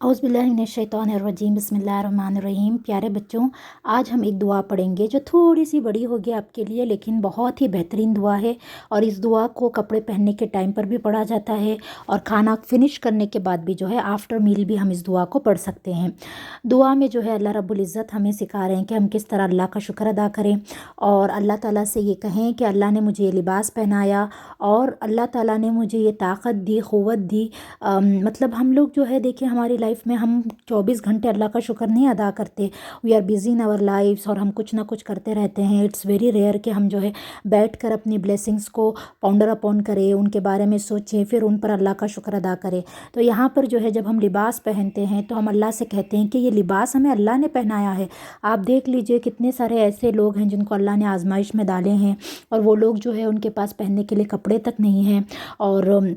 औज़ुबिल्लाहिमिनश्शैतानिर्रजीम बिस्मिल्लाहिर्रहमानिर्रहीम। प्यारे बच्चों, आज हम एक दुआ पढ़ेंगे जो थोड़ी सी बड़ी होगी आपके लिए, लेकिन बहुत ही बेहतरीन दुआ है। और इस दुआ को कपड़े पहनने के टाइम पर भी पढ़ा जाता है और खाना फिनिश करने के बाद भी जो है आफ्टर मील भी हम इस दुआ को पढ़ सकते हैं। दुआ में जो है अल्लाह रब्बुल इज़्ज़त हमें सिखा रहे हैं कि हम किस तरह अल्लाह का शुक्र अदा करें और अल्लाह ताला से ये कहें कि अल्लाह ने मुझे ये लिबास पहनाया और अल्लाह ताला ने मुझे ये ताकत दी, क़ुव्वत दी। मतलब हम लोग जो है देखिए हमारी लाइफ में हम 24 घंटे अल्लाह का शुक्र नहीं अदा करते। We are busy in our lifes और हम कुछ ना कुछ करते रहते हैं। इट्स वेरी रेयर कि हम जो है बैठकर अपनी ब्लेसिंग्स को पाउंडर अपॉन करें, उनके बारे में सोचें, फिर उन पर अल्लाह का शुक्र अदा करें। तो यहाँ पर जो है जब हम लिबास पहनते हैं तो हम अल्लाह से कहते हैं कि ये लिबास हमें अल्लाह ने पहनाया है। आप देख लीजिए कितने सारे ऐसे लोग हैं जिनको अल्लाह ने आजमाइश में डाले हैं और वो लोग जो है उनके पास पहनने के लिए कपड़े तक नहीं हैं और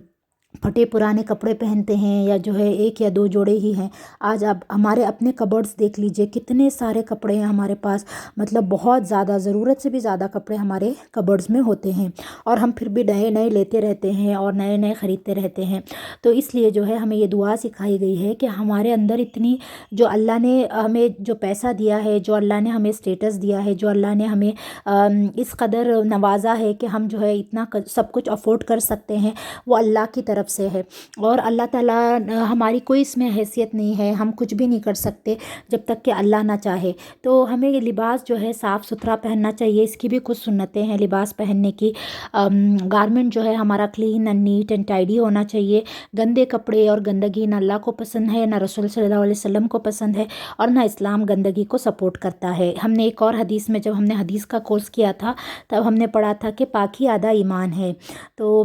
फटे पुराने कपड़े पहनते हैं या जो है एक या दो जोड़े ही हैं। आज आप हमारे अपने कबर्ड्स देख लीजिए, कितने सारे कपड़े हैं हमारे पास, मतलब बहुत ज़्यादा, ज़रूरत से भी ज़्यादा कपड़े हमारे कबर्ड्स में होते हैं और हम फिर भी नए नए लेते रहते हैं और नए नए ख़रीदते रहते हैं। तो इसलिए जो है हमें ये दुआ सिखाई गई है कि हमारे अंदर इतनी, जो अल्लाह ने हमें जो पैसा दिया है, जो अल्लाह ने हमें स्टेटस दिया है, जो अल्लाह ने हमें इस कदर नवाजा है कि हम जो है इतना सब कुछ अफोर्ड कर सकते हैं, वो अल्लाह की तरफ से है। और अल्लाह ताला, हमारी कोई इसमें हैसियत नहीं है, हम कुछ भी नहीं कर सकते जब तक कि अल्लाह ना चाहे। तो हमें ये लिबास जो है साफ़ सुथरा पहनना चाहिए। इसकी भी कुछ सुन्नतें हैं लिबास पहनने की। गारमेंट जो है हमारा clean and neat and tidy होना चाहिए। गंदे कपड़े और गंदगी ना अल्लाह को पसंद है, ना रसूल सल्लल्लाहु अलैहि वसल्लम को पसंद है और ना इस्लाम गंदगी को सपोर्ट करता है। हमने एक और हदीस में, जब हमने हदीस का कोर्स किया था तब हमने पढ़ा था कि पाकी आधा ईमान है। तो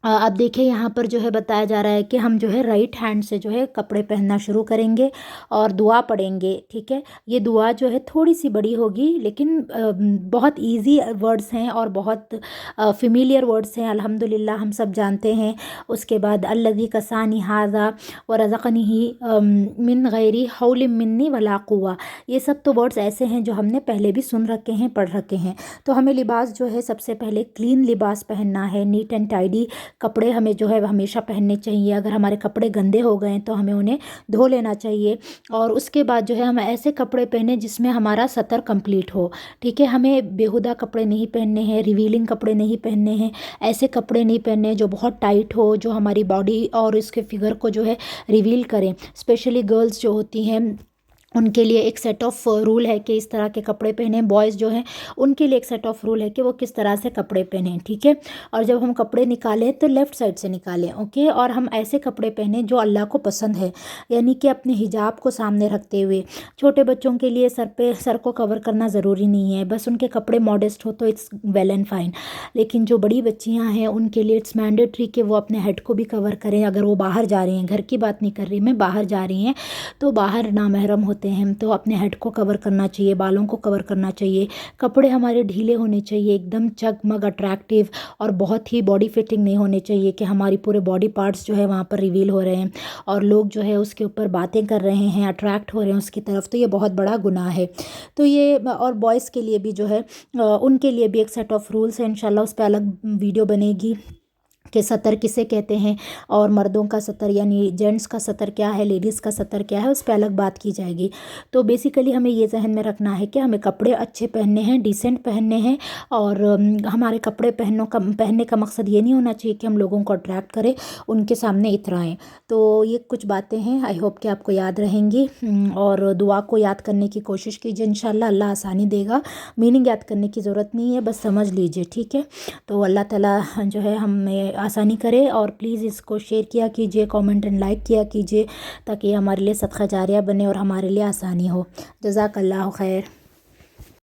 अब देखिए यहाँ पर जो है बताया जा रहा है कि हम जो है राइट हैंड से जो है कपड़े पहनना शुरू करेंगे और दुआ पढ़ेंगे। ठीक है, ये दुआ जो है थोड़ी सी बड़ी होगी लेकिन बहुत इजी वर्ड्स हैं और बहुत फेमिलियर वर्ड्स हैं। अल्हम्दुलिल्लाह हम सब जानते हैं। उसके बाद अल्लज़ी कसानी हाज़ा व रज़क़नी मिन गैरी हौल मिन्नी वला कुव्वा, ये सब तो वर्ड्स ऐसे हैं जो हमने पहले भी सुन रखे हैं, पढ़ रखे हैं। तो हमें लिबास जो है सबसे पहले क्लीन लिबास पहनना है, नीट एंड टाइडी कपड़े हमें जो है हमेशा पहनने चाहिए। अगर हमारे कपड़े गंदे हो गए तो हमें उन्हें धो लेना चाहिए और उसके बाद जो है हम ऐसे कपड़े पहने जिसमें हमारा सतर कंप्लीट हो। ठीक है, हमें बेहुदा कपड़े नहीं पहनने हैं, रिवीलिंग कपड़े नहीं पहनने हैं, ऐसे कपड़े नहीं पहनने हैं जो बहुत टाइट हो, जो हमारी बॉडी और उसके फिगर को जो है रिवील करें। स्पेशली गर्ल्स जो होती हैं उनके लिए एक सेट ऑफ रूल है कि इस तरह के कपड़े पहने। बॉयज़ जो हैं उनके लिए एक सेट ऑफ रूल है कि वो किस तरह से कपड़े पहने। ठीक है, और जब हम कपड़े निकालें तो लेफ़्ट साइड से निकालें। ओके, और हम ऐसे कपड़े पहने जो अल्लाह को पसंद है, यानी कि अपने हिजाब को सामने रखते हुए। छोटे बच्चों के लिए सर को कवर करना ज़रूरी नहीं है, बस उनके कपड़े मॉडेस्ट हो तो इट्स वेल एंड फाइन। लेकिन जो बड़ी बच्चियाँ हैं उनके लिए इट्स मैंडेटरी कि वो अपने हेड को भी कवर करें। अगर वो बाहर जा रही हैं, घर की बात नहीं कर रही मैं, बाहर जा रही हैं तो बाहर नामहरम होते हैं तो अपने हेड को कवर करना चाहिए, बालों को कवर करना चाहिए। कपड़े हमारे ढीले होने चाहिए, एकदम चगमग अट्रैक्टिव, और बहुत ही बॉडी फिटिंग नहीं होने चाहिए कि हमारी पूरे बॉडी पार्ट्स जो है वहाँ पर रिवील हो रहे हैं और लोग जो है उसके ऊपर बातें कर रहे हैं, अट्रैक्ट हो रहे हैं उसकी तरफ। तो ये बहुत बड़ा गुनाह है। तो ये, और बॉयज़ के लिए भी जो है उनके लिए भी एक सेट ऑफ रूल्स है। इंशाल्लाह उस पर अलग वीडियो बनेगी कि सतर किसे कहते हैं और मर्दों का सतर यानी जेंट्स का सतर क्या है, लेडीज़ का सतर क्या है, उस पर अलग बात की जाएगी। तो बेसिकली हमें ये जहन में रखना है कि हमें कपड़े अच्छे पहनने हैं, डिसेंट पहनने हैं और हमारे कपड़े पहनने का मकसद ये नहीं होना चाहिए कि हम लोगों को अट्रैक्ट करें, उनके सामने इतराएं। तो ये कुछ बातें हैं, आई होप कि आपको याद रहेंगी। और दुआ को याद करने की कोशिश कीजिए, इंशाल्लाह अल्लाह आसानी देगा। मीनिंग याद करने की ज़रूरत नहीं है, बस समझ लीजिए। ठीक है, तो अल्लाह ताला जो है हमें आसानी करे और प्लीज़ इसको शेयर किया कीजिए, कमेंट एंड लाइक किया कीजिए ताकि हमारे लिए सदका जारिया बने और हमारे लिए आसानी हो। जज़ाकल्लाहु खैर।